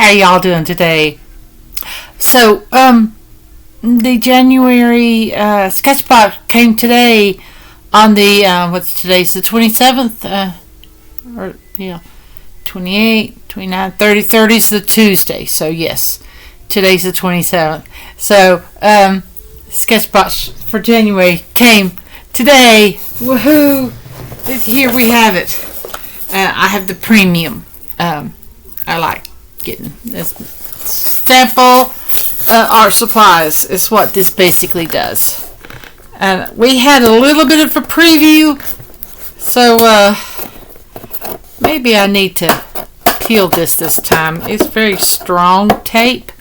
How y'all doing today? So, the January Sketchbox came today on the, what's today's, the 27th? Or, yeah, 28, 29, 30, 30's the Tuesday. So, yes, today's the 27th. So, Sketchbox for January came today. Woohoo! Here we have it. I have the premium. I like getting this sample art supplies is what this basically does. And we had a little bit of a preview, so maybe I need to peel this time. It's very strong tape.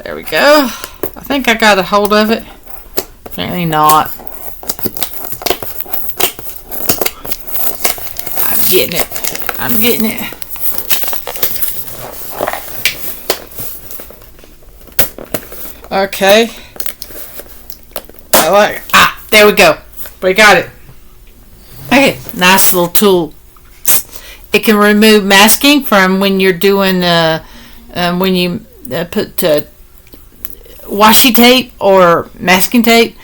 There we go. I think I got a hold of it. Apparently not. I'm getting it. Okay. There we go. We got it. Okay, nice little tool. It can remove masking from when you're doing when you put washi tape or masking tape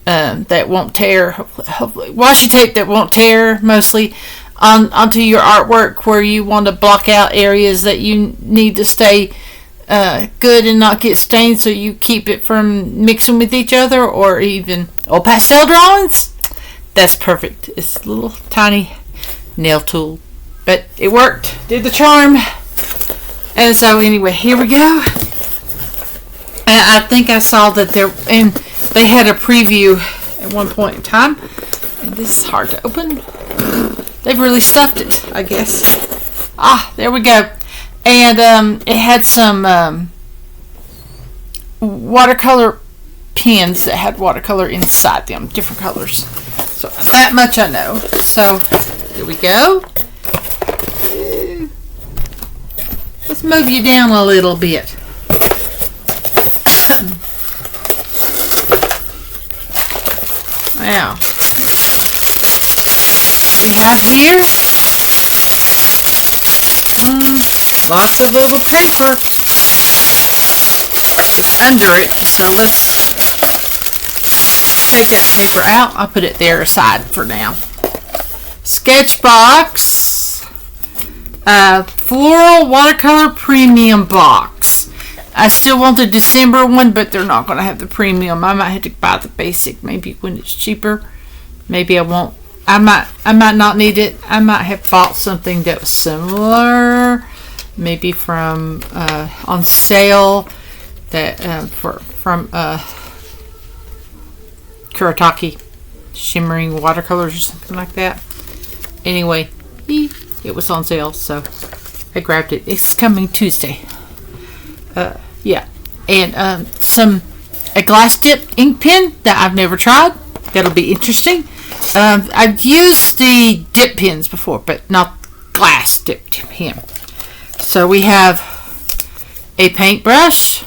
that won't tear. Hopefully, washi tape that won't tear mostly. Onto your artwork where you want to block out areas that you need to stay good and not get stained, so you keep it from mixing with each other, or even pastel drawings. That's perfect. It's a little tiny nail tool, but it worked, did the charm. And so anyway, here we go. And I think I saw that they had a preview at one point in time, and this is hard to open. They've really stuffed it, I guess. There we go. And it had some watercolor pens that had watercolor inside them, different colors. So that much I know. So here we go. Let's move you down a little bit. Now, we have here lots of little paper under it, so let's take that paper out. I'll put it there aside for now. Sketchbox Floral Watercolor Premium Box. I still want the December one, but they're not going to have the premium. I might have to buy the basic maybe when it's cheaper. Maybe I won't. I might not need it. I might have bought something that was similar, maybe from on sale that from Kuretake shimmering watercolors or something like that. Anyway, it was on sale, so I grabbed it. It's coming Tuesday. Yeah, and a glass dipped ink pen that I've never tried. That'll be interesting. I've used the dip pens before, but not glass dipped pen. So we have a paintbrush,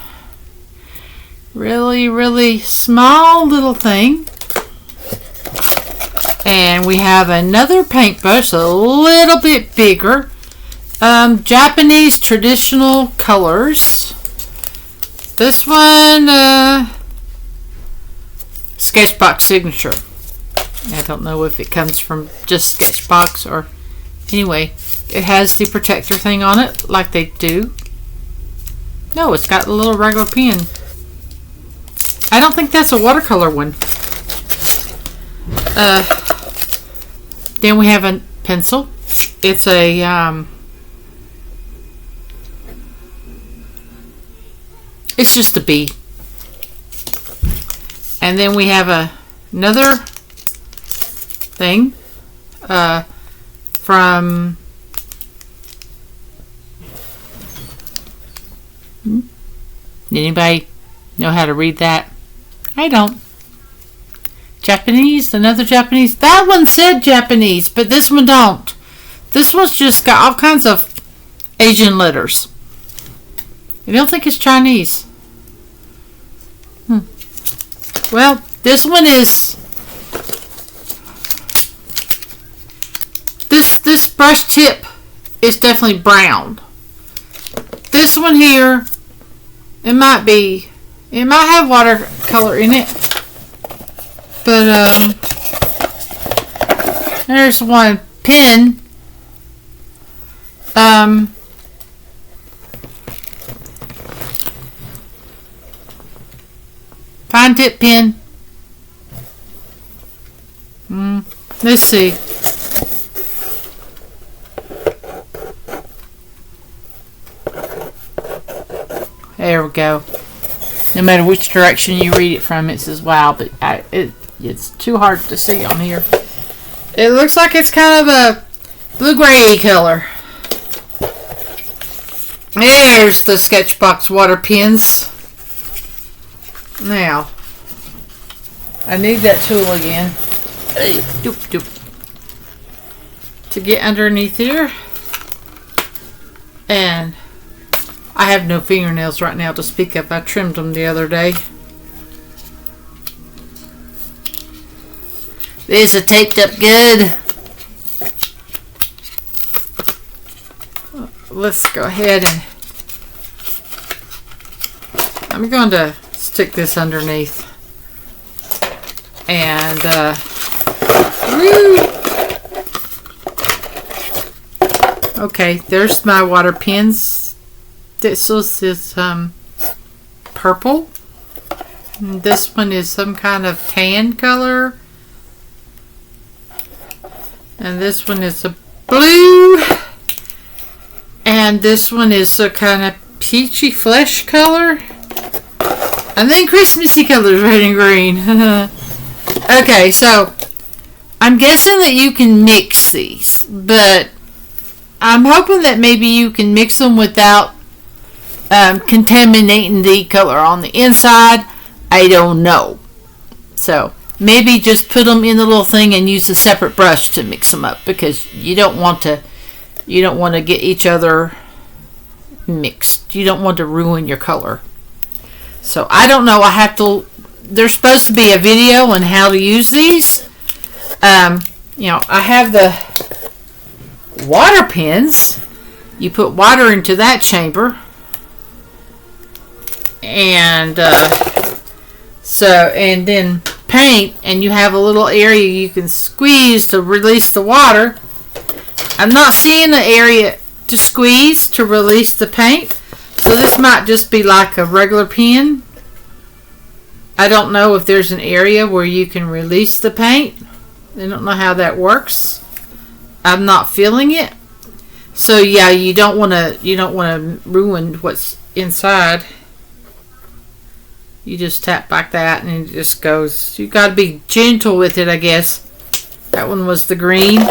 really, really small little thing. And we have another paintbrush, a little bit bigger. Japanese traditional colors. This one, Sketchbox Signature. I don't know if it comes from just Sketchbox or... Anyway, it has the protector thing on it, like they do. No, it's got a little regular pen. I don't think that's a watercolor one. Then we have a pencil. It's a... It's just a B. And then we have another thing from anybody know how to read that? I don't. Japanese, another Japanese. That one said Japanese, but this one don't. This one's just got all kinds of Asian letters. I don't think it's Chinese. Well, this one is this brush tip is definitely brown. This one here, it might have watercolor in it. But there's one pen. Fine tip pen. Let's see. There we go. No matter which direction you read it from, it says wow, but it's too hard to see on here. It looks like it's kind of a blue-gray color. There's the Sketchbox water pens. Now, I need that tool again. To get underneath here. And I have no fingernails right now to speak of. I trimmed them the other day. These are taped up good. Let's go ahead and I'm going to stick this underneath. And okay, there's my water pens. This is purple. And this one is some kind of tan color. And this one is a blue. And this one is a kind of peachy flesh color. And then Christmassy colors, red and green. Okay, so I'm guessing that you can mix these, but I'm hoping that maybe you can mix them without contaminating the color on the inside. I don't know. So maybe just put them in the little thing and use a separate brush to mix them up, because you don't want to get each other mixed. You don't want to ruin your color. So I don't know. There's supposed to be a video on how to use these. I have the water pens. You put water into that chamber, and and then paint, and you have a little area you can squeeze to release the water. I'm not seeing the area to squeeze to release the paint, so this might just be like a regular pen. I don't know if there's an area where you can release the paint. I don't know how that works. I'm not feeling it. So yeah, you don't want to ruin what's inside. You just tap like that and it just goes. You got to be gentle with it, I guess. That one was the green.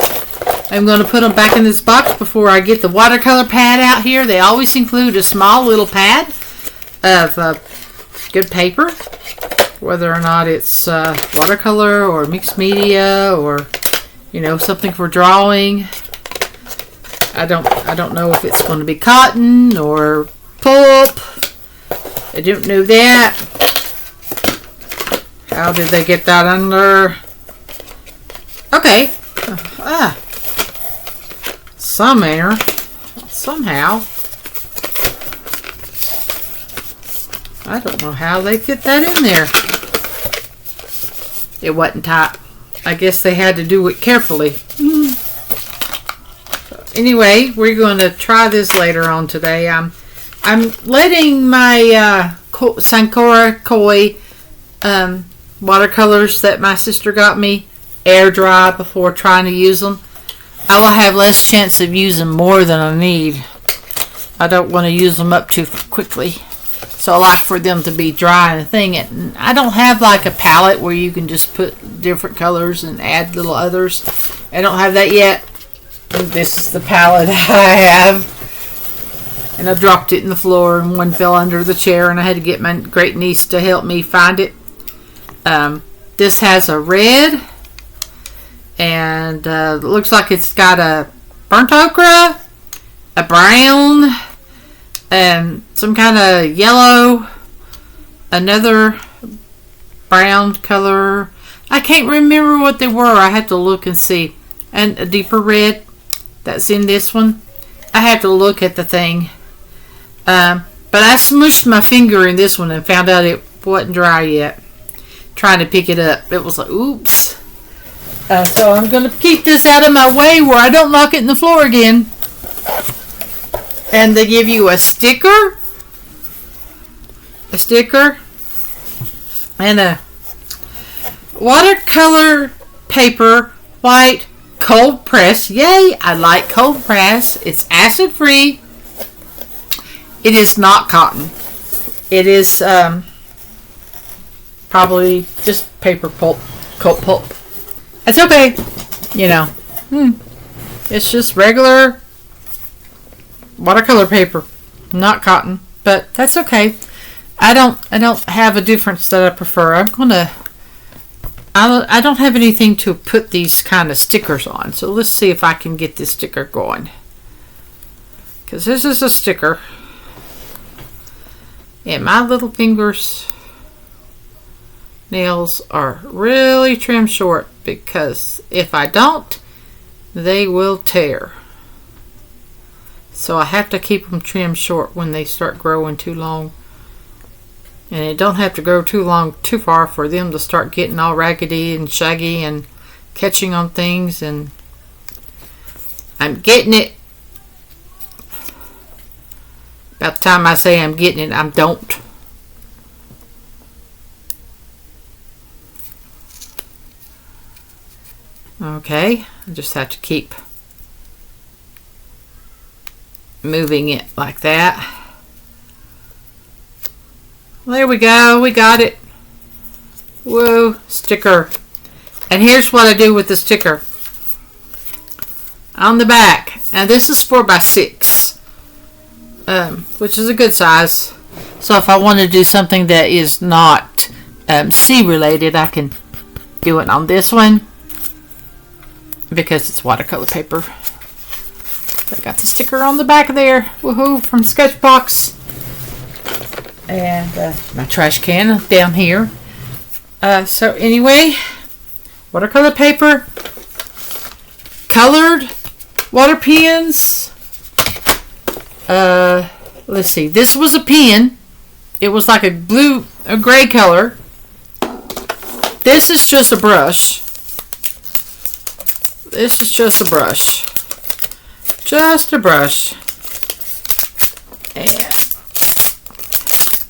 I'm going to put them back in this box before I get the watercolor pad out here. They always include a small little pad of good paper, whether or not it's watercolor or mixed media or something for drawing. I don't know if it's going to be cotton or pulp. I don't know that. How did they get that under? Okay. Some air. Somehow. I don't know how they fit that in there. It wasn't tight. I guess they had to do it carefully. Anyway, we're going to try this later on today. I'm letting my Sankora Koi watercolors that my sister got me air dry before trying to use them. I will have less chance of using more than I need. I don't want to use them up too quickly. So I like for them to be dry and thing. And I don't have like a palette where you can just put different colors and add little others. I don't have that yet. And this is the palette I have. And I dropped it in the floor and one fell under the chair and I had to get my great niece to help me find it. This has a red and it looks like it's got a burnt ochre, a brown, and some kind of yellow, another brown color. I can't remember what they were. I have to look and see. And a deeper red. that's in this one. I have to look at the thing. But I smushed my finger in this one and found out it wasn't dry yet. Trying to pick it up. It was like, oops. So I'm going to keep this out of my way where I don't knock it in the floor again. And they give you a sticker. A sticker. And a watercolor paper, white, cold press. Yay, I like cold press. It's acid free. It is not cotton. It is probably just paper pulp, coat pulp. It's okay. You know, it's just regular watercolor paper, not cotton, but that's okay. I don't have a difference that I prefer. I don't have anything to put these kind of stickers on. So let's see if I can get this sticker going. Because this is a sticker. And my little fingers nails are really trimmed short, because if I don't, they will tear. So I have to keep them trimmed short when they start growing too long. And it don't have to grow too far for them to start getting all raggedy and shaggy and catching on things. And I'm getting it. About the time I say I'm getting it, I don't. Okay, I just have to keep moving it like that. There we go, we got it. Whoa, sticker. And here's what I do with the sticker. On the back, now this is 4x6. Which is a good size. So if I want to do something that is not C related, I can do it on this one, because it's watercolor paper. I got the sticker on the back there. Woohoo, from Sketchbox. And my trash can down here. So anyway, watercolor paper, colored water pens. Let's see. This was a pen. It was like a gray color. This is just a brush. This is just a brush. Just a brush. And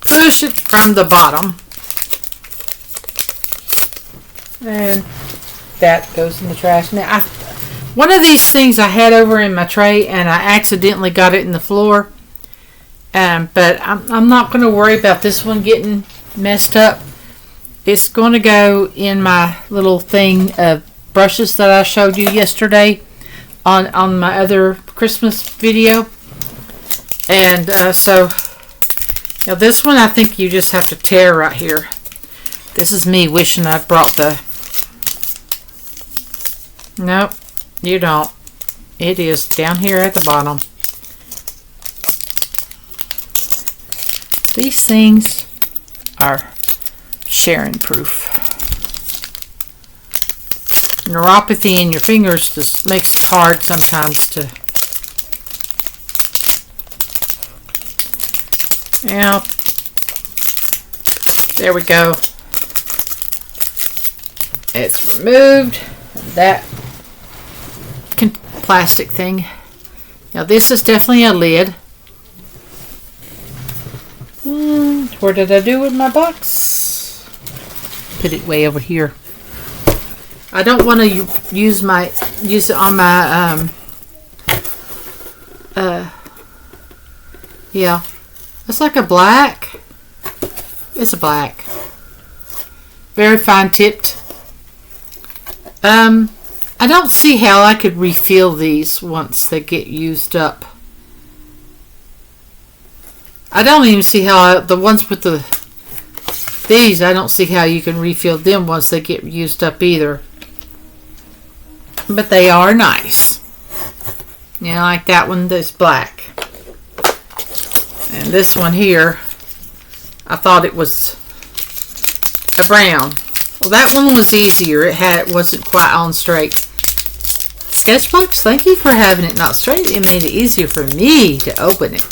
push it from the bottom. And that goes in the trash. Now, one of these things I had over in my tray, and I accidentally got it in the floor. But I'm not going to worry about this one getting messed up. It's going to go in my little thing of brushes that I showed you yesterday on my other Christmas video. And so now this one, I think you just have to tear right here. This is me wishing I brought the... Nope, you don't. It is down here at the bottom. These things are Sharon proof. Neuropathy in your fingers just makes it hard sometimes to... Yeah. There we go. It's removed. That plastic thing. Now this is definitely a lid. Where did I do with my box? Put it way over here. I don't want to use it on my yeah. It's like a black. It's a black. Very fine tipped. I don't see how I could refill these once they get used up. I don't even see how the ones with these, I don't see how you can refill them once they get used up either. But they are nice. You know, like that one that's black. And this one here, I thought it was a brown. Well, that one was easier. It wasn't quite on straight. Sketchbox, thank you for having it not straight. It made it easier for me to open it.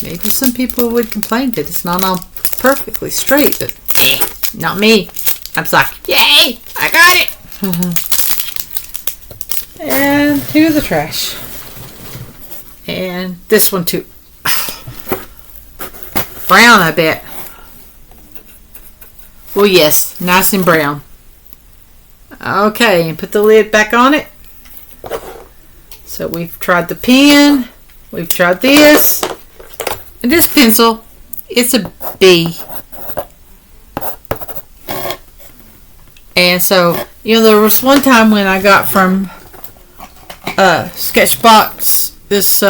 Maybe some people would complain that it's not all perfectly straight, but not me. I'm just like, yay, I got it. And to the trash. And this one too. Brown, I bet. Well, yes, nice and brown. Okay, and put the lid back on it. So we've tried the pen. We've tried this. And this pencil, it's a B. And so, there was one time when I got from Sketchbox this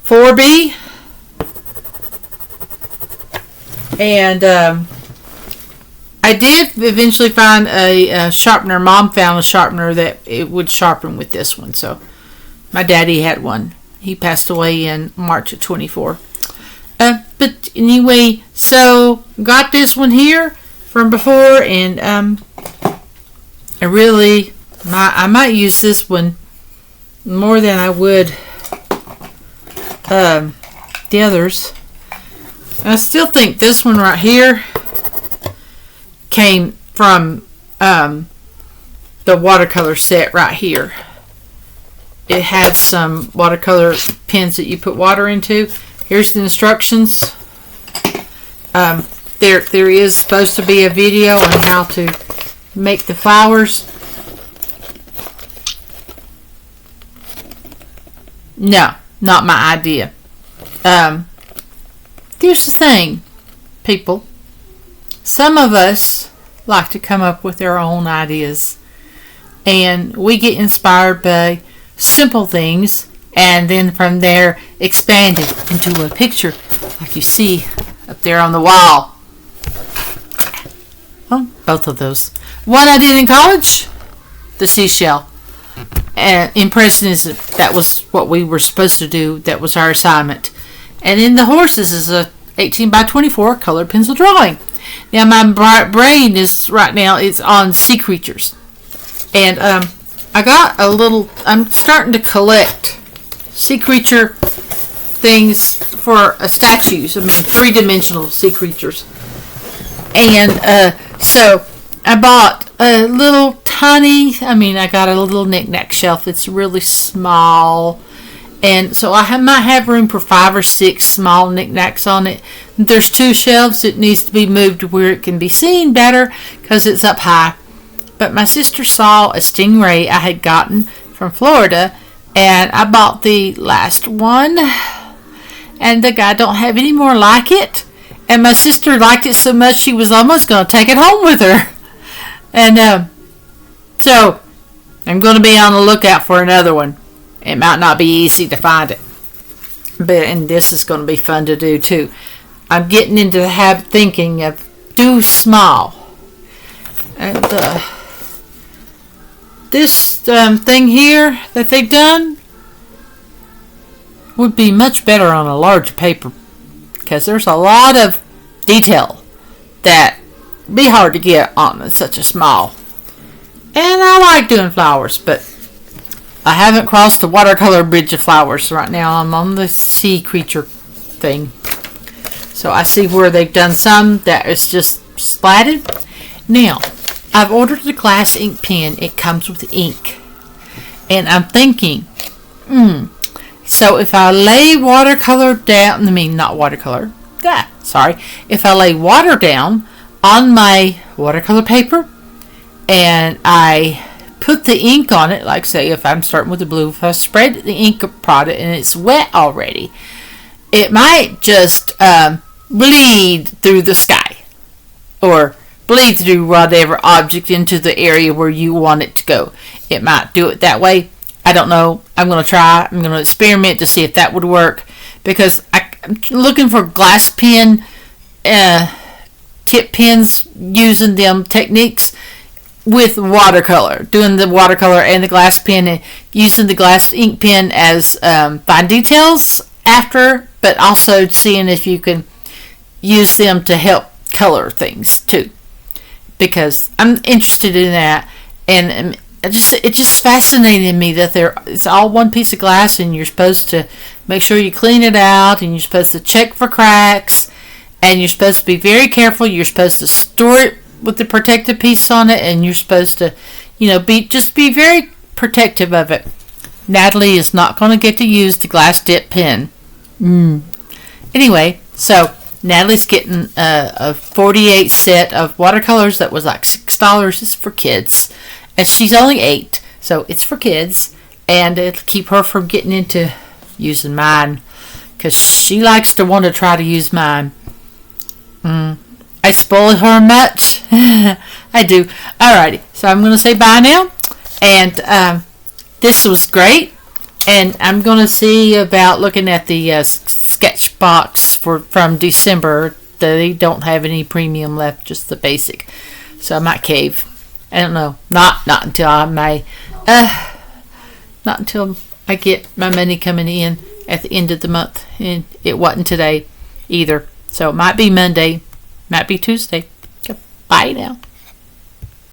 4B. And I did eventually find a sharpener. Mom found a sharpener that it would sharpen with this one. So my daddy had one. He passed away in March of 24. But anyway, so got this one here from before, and I might use this one more than I would the others. I still think this one right here came from the watercolor set right here. It had some watercolor pens that you put water into. Here's the instructions. There is supposed to be a video on how to make the flowers. No, not my idea. Here's the thing, people. Some of us like to come up with our own ideas, and we get inspired by simple things, and then from there expand it into a picture like you see up there on the wall. Well, both of those. One I did in college, the seashell, and impressionism. That was what we were supposed to do. That was our assignment. And then the horses is a 18 by 24 colored pencil drawing. Now my brain is right now it's on sea creatures, and I got a little. I'm starting to collect sea creature things for statues. I mean, 3-dimensional sea creatures, and so I bought a little tiny. I got a little knick-knack shelf. It's really small. And so I might have room for 5 or 6 small knickknacks on it. There's 2 shelves. It needs to be moved to where it can be seen better because it's up high. But my sister saw a stingray I had gotten from Florida, and I bought the last one. And the guy don't have any more like it. And my sister liked it so much she was almost going to take it home with her. And so I'm going to be on the lookout for another one. It might not be easy to find it, and this is going to be fun to do too. I'm getting into the habit thinking of do small, and this thing here that they've done would be much better on a large paper because there's a lot of detail that be hard to get on such a small. And I like doing flowers, but I haven't crossed the watercolor bridge of flowers right now. I'm on the sea creature thing. So I see where they've done some that is just splatted. Now, I've ordered the glass ink pen. It comes with ink. And I'm thinking, so if I lay watercolor down, if I lay water down on my watercolor paper and I put the ink on it, like say if I'm starting with the blue, if I spread the ink product and it's wet already, it might just bleed through the sky or bleed through whatever object into the area where you want it to go. It might do it that way. I don't know. I'm going to try. I'm going to experiment to see if that would work because I'm looking for glass pen tip pens using them techniques with watercolor, doing the watercolor and the glass pen and using the glass ink pen as fine details after, but also seeing if you can use them to help color things too, because I'm interested in that. And it just fascinated me that it's all one piece of glass, and you're supposed to make sure you clean it out, and you're supposed to check for cracks, and you're supposed to be very careful. You're supposed to store it with the protective piece on it, and you're supposed to, be very protective of it. Natalie is not going to get to use the glass dip pen. Anyway, so Natalie's getting a 48 set of watercolors that was like $6. It's for kids. And she's only 8, so it's for kids. And it'll keep her from getting into using mine, because she likes to want to try to use mine. I spoil her much? I do. Alrighty, so I'm going to say bye now. And this was great. And I'm going to see about looking at the Sketchbox from December. They don't have any premium left, just the basic. So I might cave. I don't know. Not until not until I get my money coming in at the end of the month. And it wasn't today either. So it might be Monday, might be Tuesday. Okay, bye now.